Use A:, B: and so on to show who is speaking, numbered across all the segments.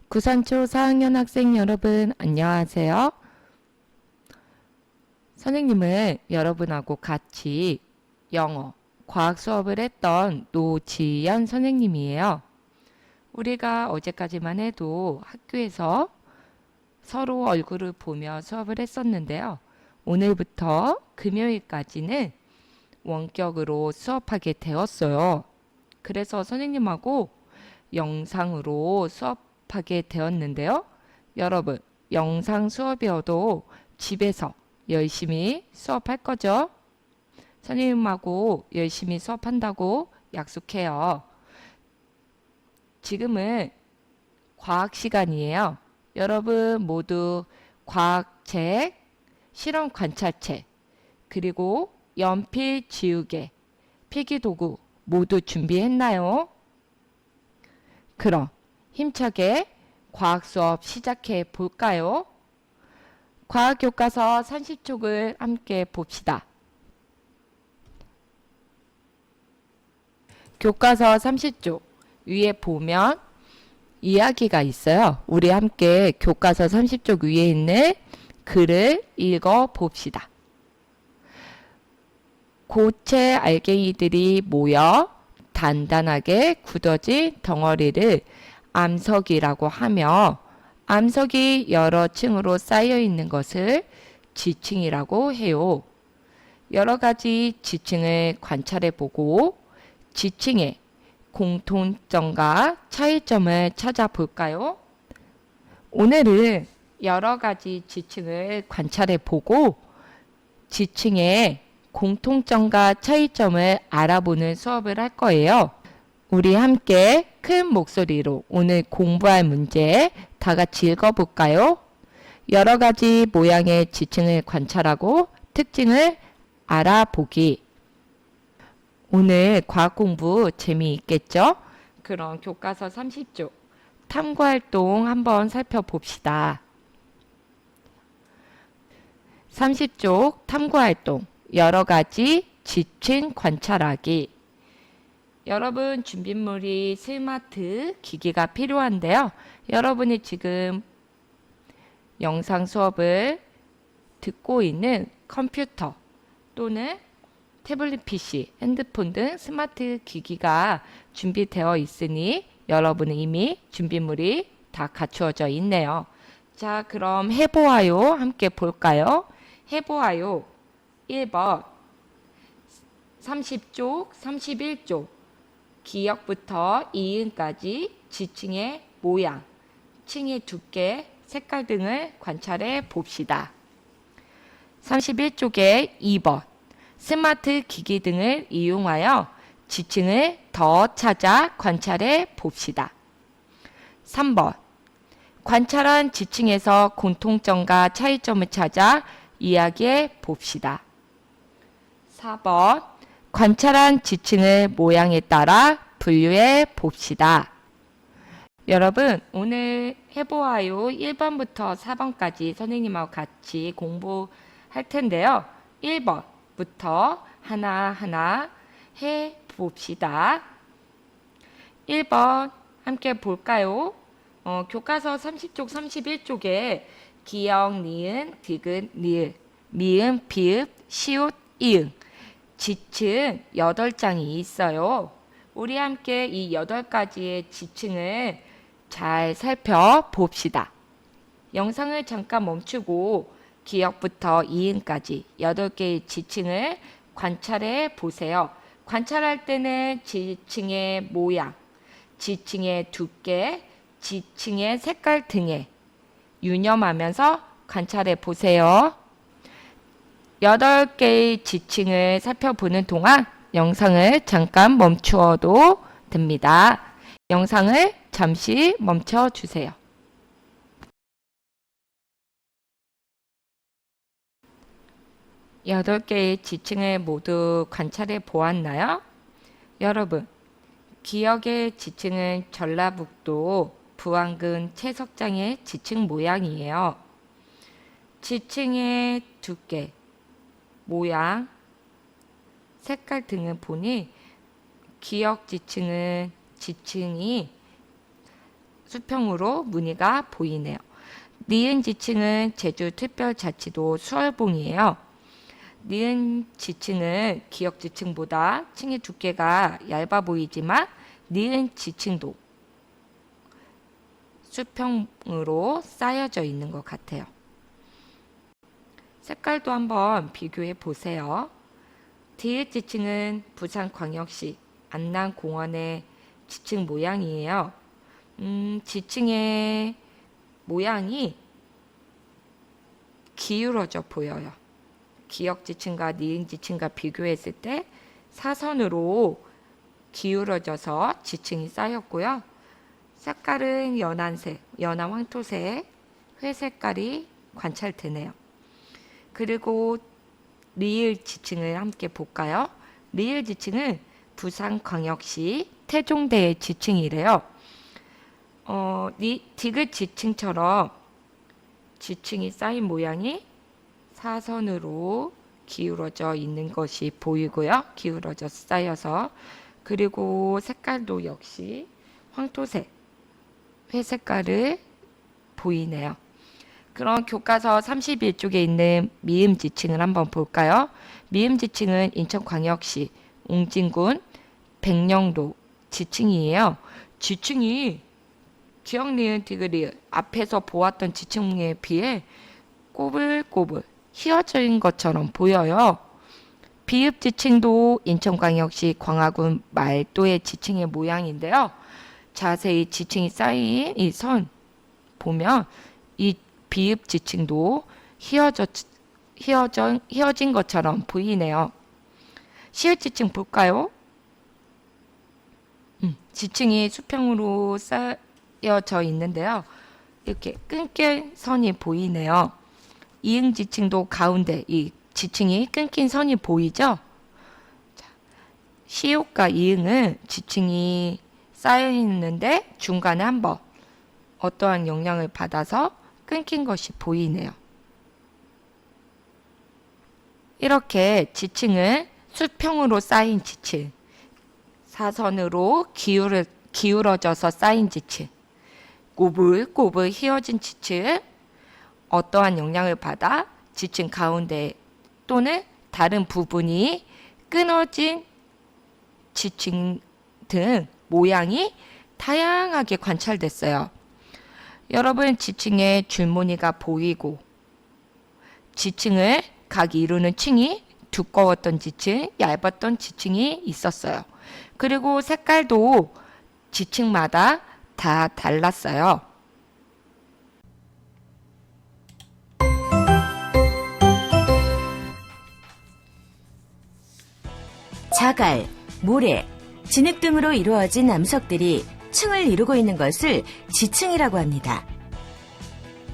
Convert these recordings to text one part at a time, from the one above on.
A: 구산초 4학년 학생 여러분 안녕하세요. 선생님은 여러분하고 같이 영어, 과학 수업을 했던 노지연 선생님이에요. 우리가 어제까지만 해도 학교에서 서로 얼굴을 보며 수업을 했었는데요. 오늘부터 금요일까지는 원격으로 수업하게 되었어요. 그래서 선생님하고 영상으로 수업하게 되었는데요. 여러분, 영상 수업이어도 집에서 열심히 수업할 거죠? 선생님하고 열심히 수업한다고 약속해요. 지금은 과학 시간이에요. 여러분 모두 과학책, 실험 관찰책, 그리고 연필 지우개, 필기도구 모두 준비했나요? 그럼 힘차게 과학 수업 시작해 볼까요? 과학 교과서 30쪽을 함께 봅시다. 교과서 30쪽 위에 보면 이야기가 있어요. 우리 함께 교과서 30쪽 위에 있는 글을 읽어 봅시다. 고체 알갱이들이 모여 단단하게 굳어진 덩어리를 암석이라고 하며 암석이 여러 층으로 쌓여 있는 것을 지층이라고 해요. 여러 가지 지층을 관찰해 보고 지층의 공통점과 차이점을 찾아볼까요? 오늘은 여러 가지 지층을 관찰해 보고 지층의 공통점과 차이점을 알아보는 수업을 할 거예요. 우리 함께 큰 목소리로 오늘 공부할 문제 다 같이 읽어볼까요? 여러 가지 모양의 지층을 관찰하고 특징을 알아보기. 오늘 과학 공부 재미있겠죠? 그럼 교과서 30쪽 탐구활동 한번 살펴봅시다. 30쪽 탐구활동 여러 가지 지층 관찰하기. 여러분 준비물이 스마트 기기가 필요한데요. 여러분이 지금 영상 수업을 듣고 있는 컴퓨터 또는 태블릿 PC, 핸드폰 등 스마트 기기가 준비되어 있으니 여러분은 이미 준비물이 다 갖추어져 있네요. 자, 그럼 해보아요. 함께 볼까요? 해보아요. 1번 30쪽, 31쪽 기역부터 이음까지 지층의 모양, 층의 두께, 색깔 등을 관찰해 봅시다. 31쪽에 2번 스마트 기기 등을 이용하여 지층을 더 찾아 관찰해 봅시다. 3번 관찰한 지층에서 공통점과 차이점을 찾아 이야기해 봅시다. 4번 관찰한 지층의 모양에 따라 분류해 봅시다. 여러분 오늘 해보아요 1번부터 4번까지 선생님하고 같이 공부할 텐데요. 1번부터 하나하나 해봅시다. 1번 함께 볼까요? 교과서 30쪽 31쪽에 기역, 니은, 디귿, 리을, 미음, 비읍, 시옷, 이응 지층 8장이 있어요. 우리 함께 이 8가지의 지층을 잘 살펴봅시다. 영상을 잠깐 멈추고 기역부터 이응까지 8개의 지층을 관찰해 보세요. 관찰할 때는 지층의 모양, 지층의 두께, 지층의 색깔 등에 유념하면서 관찰해 보세요. 8개의 지층을 살펴보는 동안 영상을 잠깐 멈추어도 됩니다. 영상을 잠시 멈춰 주세요. 여덟 개의 지층을 모두 관찰해 보았나요? 여러분, 기역의 지층은 전라북도 부안군 채석장의 지층 모양이에요. 지층의 두께, 모양, 색깔 등을 보니 기역 지층은 지층이 수평으로 무늬가 보이네요. 니은 지층은 제주특별자치도 수월봉이에요. 니은 지층은 기역 지층보다 층의 두께가 얇아 보이지만 니은 지층도 수평으로 쌓여져 있는 것 같아요. 색깔도 한번 비교해 보세요. 디귿 지층은 부산광역시 안남공원의 지층 모양이에요. 지층의 모양이 기울어져 보여요. 기역 지층과 니은 지층과 비교했을 때 사선으로 기울어져서 지층이 쌓였고요. 색깔은 연한색, 연한 황토색, 회색깔이 관찰되네요. 그리고 리을 지층을 함께 볼까요? 리을 지층은 부산광역시 태종대의 지층이래요. 디귿 지층처럼 지층이 쌓인 모양이 사선으로 기울어져 있는 것이 보이고요. 기울어져 쌓여서. 그리고 색깔도 역시 황토색, 회색깔을 보이네요. 그럼 교과서 31쪽에 있는 미음 지층을 한번 볼까요? 미음 지층은 인천광역시 웅진군 백령도 지층이에요. 지층이 기역, 니은, 디귿, 리을 앞에서 보았던 지층에 비해 꼬불꼬불 휘어진 것처럼 보여요. 비읍 지층도 인천광역시 광화군 말도의 지층의 모양인데요. 자세히 지층이 쌓인 이 선 보면 이 비읍 지층도 휘어진 것처럼 보이네요. 시읍 지층 볼까요? 지층이 수평으로 쌓여져 있는데요. 이렇게 끊긴 선이 보이네요. 이응 지층도 가운데 이 지층이 끊긴 선이 보이죠? 시옷과 이응은 지층이 쌓여 있는데 중간에 한번 어떠한 영향을 받아서 끊긴 것이 보이네요. 이렇게 지층은 수평으로 쌓인 지층, 사선으로 기울어져서 쌓인 지층, 꼬불꼬불 휘어진 지층, 어떠한 영향을 받아 지층 가운데 또는 다른 부분이 끊어진 지층 등 모양이 다양하게 관찰됐어요. 여러분, 지층에 줄무늬가 보이고 지층을 각 이루는 층이 두꺼웠던 지층, 얇았던 지층이 있었어요. 그리고 색깔도 지층마다 다 달랐어요.
B: 자갈, 모래, 진흙 등으로 이루어진 암석들이 층을 이루고 있는 것을 지층이라고 합니다.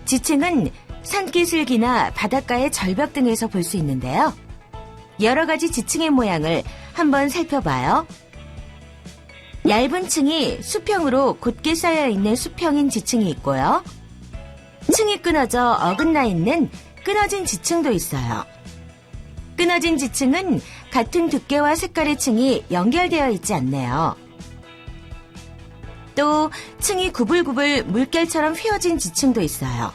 B: 지층은 산기슭이나 바닷가의 절벽 등에서 볼 수 있는데요. 여러 가지 지층의 모양을 한번 살펴봐요. 얇은 층이 수평으로 곧게 쌓여 있는 수평인 지층이 있고요. 층이 끊어져 어긋나 있는 끊어진 지층도 있어요. 끊어진 지층은 같은 두께와 색깔의 층이 연결되어 있지 않네요. 또 층이 구불구불 물결처럼 휘어진 지층도 있어요.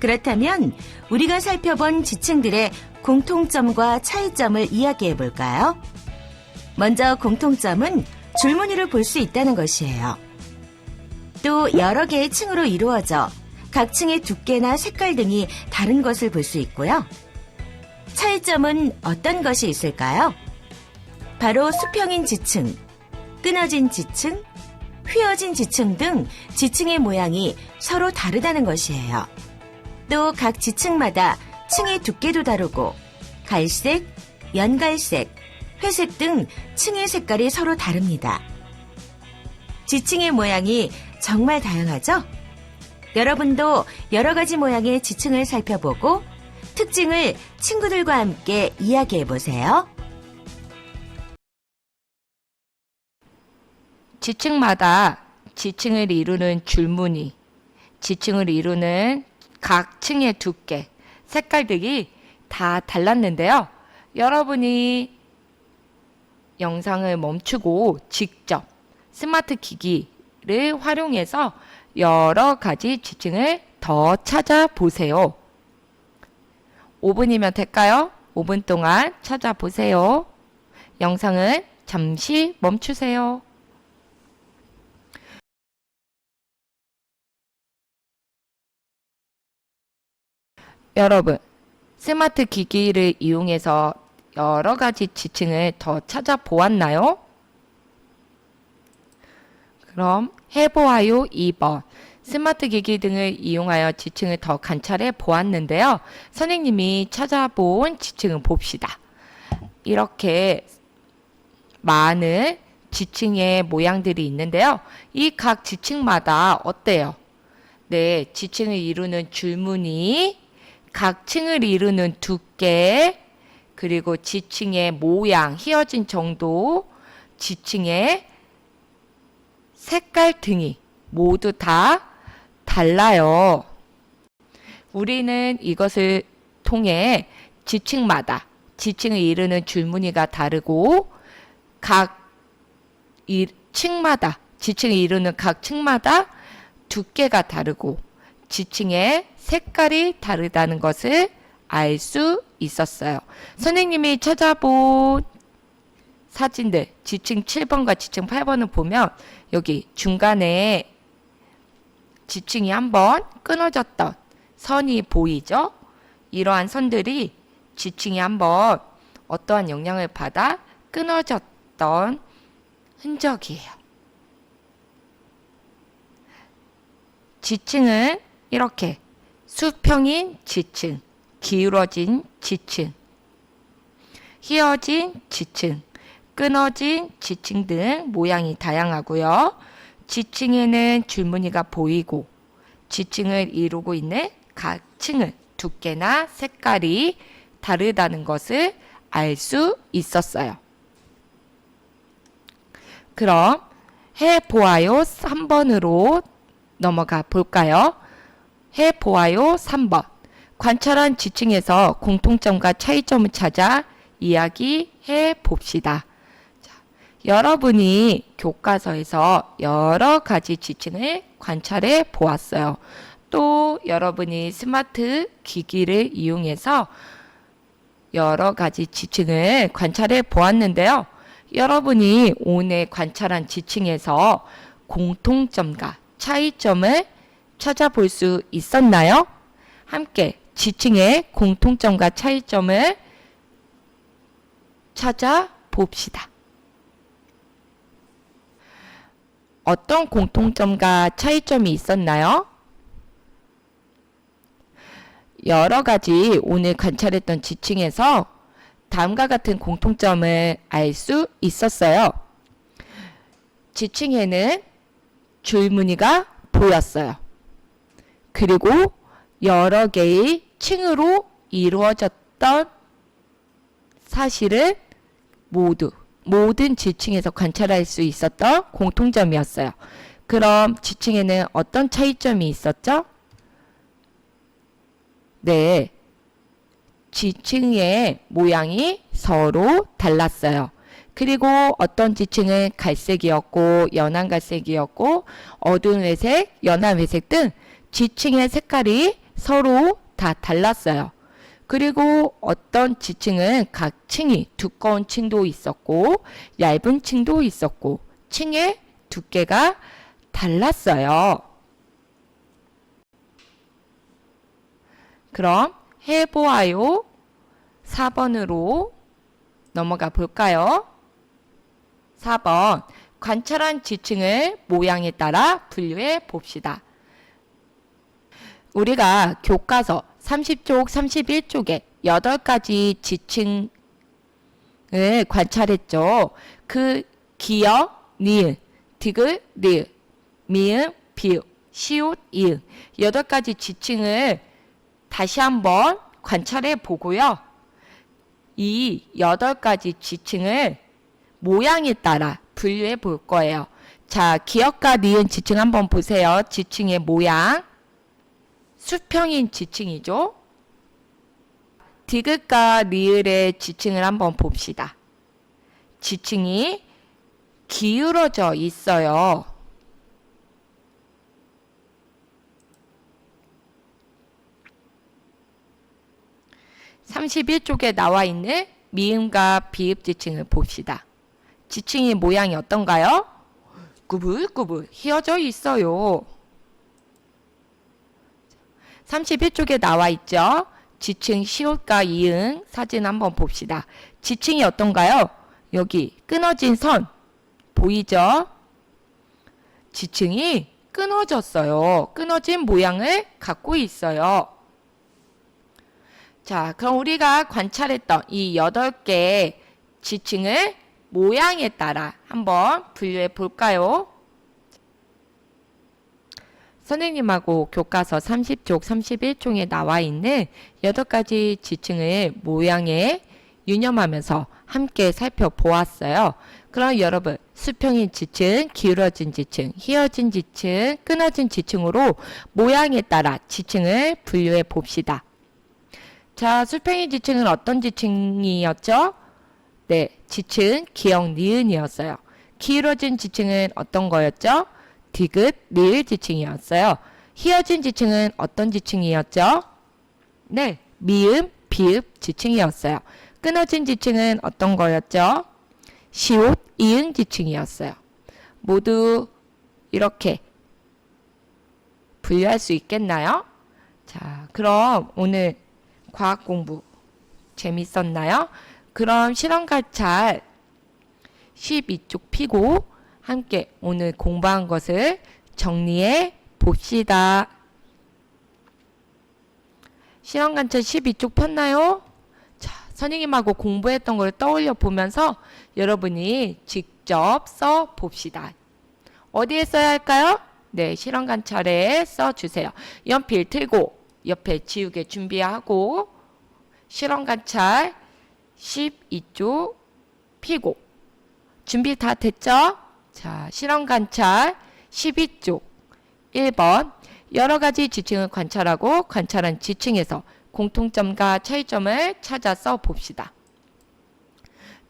B: 그렇다면 우리가 살펴본 지층들의 공통점과 차이점을 이야기해 볼까요? 먼저 공통점은 줄무늬를 볼 수 있다는 것이에요. 또 여러 개의 층으로 이루어져 각 층의 두께나 색깔 등이 다른 것을 볼 수 있고요. 차이점은 어떤 것이 있을까요? 바로 수평인 지층, 끊어진 지층, 휘어진 지층 등 지층의 모양이 서로 다르다는 것이에요. 또 각 지층마다 층의 두께도 다르고 갈색, 연갈색, 회색 등 층의 색깔이 서로 다릅니다. 지층의 모양이 정말 다양하죠? 여러분도 여러 가지 모양의 지층을 살펴보고 특징을 친구들과 함께 이야기해 보세요.
A: 지층마다 지층을 이루는 줄무늬, 지층을 이루는 각 층의 두께, 색깔 등이 다 달랐는데요. 여러분이 영상을 멈추고 직접 스마트 기기 기기를 활용해서 여러 가지 지층을 더 찾아보세요. 5분이면 될까요? 5분 동안 찾아보세요. 영상을 잠시 멈추세요. 여러분, 스마트 기기를 이용해서 여러 가지 지층을 더 찾아보았나요? 그럼 해보아요 2번. 스마트 기기 등을 이용하여 지층을 더 관찰해 보았는데요. 선생님이 찾아본 지층을 봅시다. 이렇게 많은 지층의 모양들이 있는데요. 이 각 지층마다 어때요? 네, 지층을 이루는 줄무늬, 각 층을 이루는 두께, 그리고 지층의 모양, 휘어진 정도, 지층의 색깔 등이 모두 다 달라요. 우리는 이것을 통해 지층마다 지층을 이루는 줄무늬가 다르고 각 층마다 지층을 이루는 각 층마다 두께가 다르고 지층의 색깔이 다르다는 것을 알 수 있었어요. 선생님이 찾아본 사진들 지층 7번과 지층 8번을 보면 여기 중간에 지층이 한번 끊어졌던 선이 보이죠? 이러한 선들이 지층이 한번 어떠한 영향을 받아 끊어졌던 흔적이에요. 지층은 이렇게 수평인 지층, 기울어진 지층, 휘어진 지층, 끊어진 지층 등 모양이 다양하고요. 지층에는 줄무늬가 보이고 지층을 이루고 있는 각 층은 두께나 색깔이 다르다는 것을 알 수 있었어요. 그럼 해보아요 3번으로 넘어가 볼까요? 해보아요 3번. 관찰한 지층에서 공통점과 차이점을 찾아 이야기해 봅시다. 자, 여러분이 교과서에서 여러 가지 지층을 관찰해 보았어요. 또 여러분이 스마트 기기를 이용해서 여러 가지 지층을 관찰해 보았는데요. 여러분이 오늘 관찰한 지층에서 공통점과 차이점을 찾아볼 수 있었나요? 함께 지층의 공통점과 차이점을 찾아봅시다. 어떤 공통점과 차이점이 있었나요? 여러 가지 오늘 관찰했던 지층에서 다음과 같은 공통점을 알 수 있었어요. 지층에는 줄무늬가 보였어요. 그리고 여러 개의 층으로 이루어졌던 사실은 모든 지층에서 관찰할 수 있었던 공통점이었어요. 그럼 지층에는 어떤 차이점이 있었죠? 네, 지층의 모양이 서로 달랐어요. 그리고 어떤 지층은 갈색이었고 연한 갈색이었고 어두운 회색, 연한 회색 등 지층의 색깔이 서로 다 달랐어요. 그리고 어떤 지층은 각 층이 두꺼운 층도 있었고 얇은 층도 있었고 층의 두께가 달랐어요. 그럼 해보아요 4번으로 넘어가 볼까요? 4번. 관찰한 지층을 모양에 따라 분류해 봅시다. 우리가 교과서 30쪽, 31쪽에 8가지 지층을 관찰했죠. 그 기역, 니은, 디귿, 리을, 미음, 비읍, 시옷, 이응 8가지 지층을 다시 한번 관찰해 보고요. 이 8가지 지층을 모양에 따라 분류해 볼 거예요. 자, 기역과 니은 지층 한번 보세요. 지층의 모양. 수평인 지층이죠. 디귿과 리을의 지층을 한번 봅시다. 지층이 기울어져 있어요. 31쪽에 나와 있는 미음과 비읍 지칭을 봅시다. 지칭의 모양이 어떤가요? 꾸불꾸불 휘어져 있어요. 31쪽에 나와 있죠. 지칭 시옷과 이응 사진 한번 봅시다. 지칭이 어떤가요? 여기 끊어진 선 보이죠? 지칭이 끊어졌어요. 끊어진 모양을 갖고 있어요. 자, 그럼 우리가 관찰했던 이 8개의 지칭을 모양에 따라 한번 분류해 볼까요? 선생님하고 교과서 30쪽, 31쪽에 나와 있는 8가지 지칭을 모양에 유념하면서 함께 살펴보았어요. 그럼 여러분, 수평인 지칭, 기울어진 지칭, 휘어진 지칭, 끊어진 지칭으로 모양에 따라 지칭을 분류해 봅시다. 자, 수평인 지칭은 어떤 지칭이었죠? 네, 지칭, 기역, 니은이었어요. 기울어진 지칭은 어떤 거였죠? 디귿, 리을 지칭이었어요. 휘어진 지칭은 어떤 지칭이었죠? 네, 미음, 비읍 지칭이었어요. 끊어진 지칭은 어떤 거였죠? 시옷, 이응 지칭이었어요. 모두 이렇게 분류할 수 있겠나요? 자, 그럼 오늘 과학 공부 재밌었나요? 그럼 실험 관찰 12쪽 피고 함께 오늘 공부한 것을 정리해 봅시다. 실험 관찰 12쪽 폈나요? 자, 선생님하고 공부했던 걸 떠올려 보면서 여러분이 직접 써 봅시다. 어디에 써야 할까요? 네, 실험 관찰에 써 주세요. 연필 들고 옆에 지우개 준비하고 실험 관찰 12쪽 피고 준비 다 됐죠? 자, 실험 관찰 12쪽 1번 여러 가지 지칭을 관찰하고 관찰한 지칭에서 공통점과 차이점을 찾아 써 봅시다.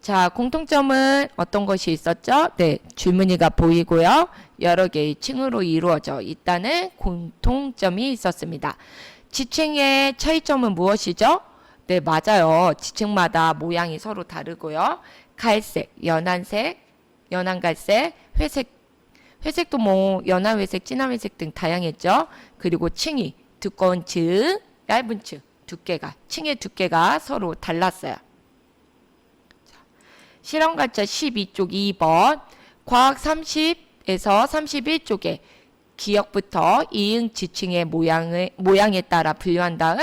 A: 자, 공통점은 어떤 것이 있었죠? 네, 줄무늬가 보이고요. 여러 개의 층으로 이루어져 있다는 공통점이 있었습니다. 지칭의 차이점은 무엇이죠? 네, 맞아요. 지층마다 모양이 서로 다르고요. 갈색, 연한색, 연한갈색, 회색도 뭐 연한 회색, 진한 회색 등 다양했죠. 그리고 층이 두꺼운 층, 얇은 층, 두께가, 층의 두께가 서로 달랐어요. 실험 관찰 12쪽 2번, 과학 30에서 31쪽에 기역부터 이응 지칭의 모양에 따라 분류한 다음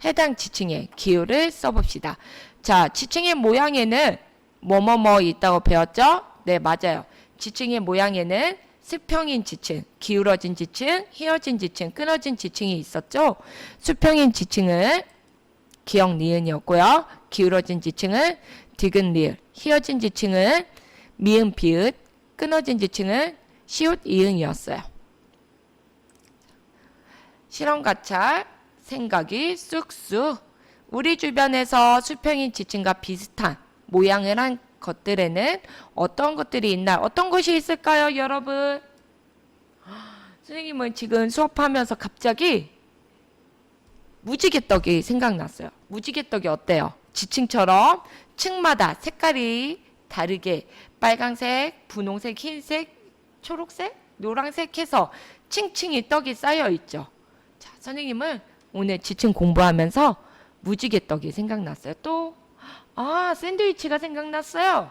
A: 해당 지칭의 기호를 써봅시다. 자, 지칭의 모양에는 뭐뭐뭐 있다고 배웠죠? 네, 맞아요. 지칭의 모양에는 수평인 지칭, 기울어진 지칭, 휘어진 지칭, 끊어진 지칭이 있었죠? 수평인 지칭은 기역 니은이었고요. 기울어진 지칭은 디귿 리을, 휘어진 지칭은 미음 비읍, 끊어진 지칭은 시옷 이응이었어요. 실험 관찰 생각이 쑥쑥 우리 주변에서 수평인 지칭과 비슷한 모양을 한 것들에는 어떤 것들이 있나 어떤 것이 있을까요, 여러분? 선생님은 지금 수업하면서 갑자기 무지개떡이 생각났어요. 무지개떡이 어때요? 지층처럼 층마다 색깔이 다르게 빨강색, 분홍색, 흰색, 초록색, 노란색 해서 층층이 떡이 쌓여 있죠. 자, 선생님은 오늘 지층 공부하면서 무지개떡이 생각났어요. 또 샌드위치가 생각났어요.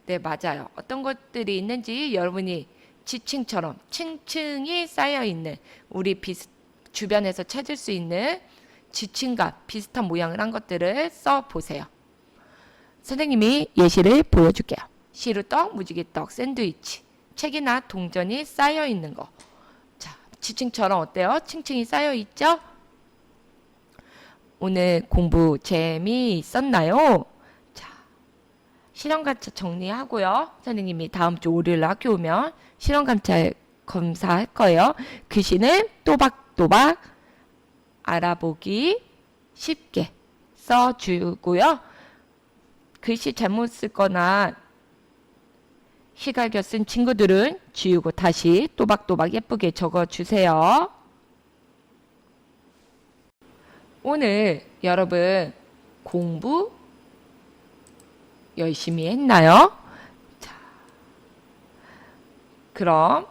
A: 네, 맞아요. 어떤 것들이 있는지 여러분이 지층처럼 층층이 쌓여 있는 우리 주변에서 찾을 수 있는 지층과 비슷한 모양을 한 것들을 써 보세요. 선생님이 예시를 보여줄게요. 시루떡, 무지개떡, 샌드위치, 책이나 동전이 쌓여 있는 거. 자, 지층처럼 어때요? 층층이 쌓여 있죠? 오늘 공부 재미있었나요? 자, 실험관찰 정리하고요. 선생님이 다음 주 월요일 학교 오면 실험관찰 검사할 거예요. 글씨는 또박또박 알아보기 쉽게 써주고요. 글씨 잘못 쓰거나 시갈겨 쓴 친구들은 지우고 다시 또박또박 예쁘게 적어주세요. 오늘 여러분 공부 열심히 했나요? 자, 그럼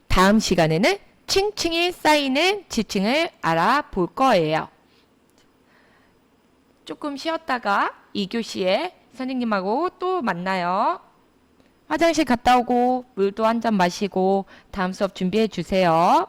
A: 다음 시간에는 층층이 쌓이는 지층을 알아볼 거예요. 조금 쉬었다가 2교시에 선생님하고 또 만나요. 화장실 갔다 오고 물도 한 잔 마시고 다음 수업 준비해 주세요.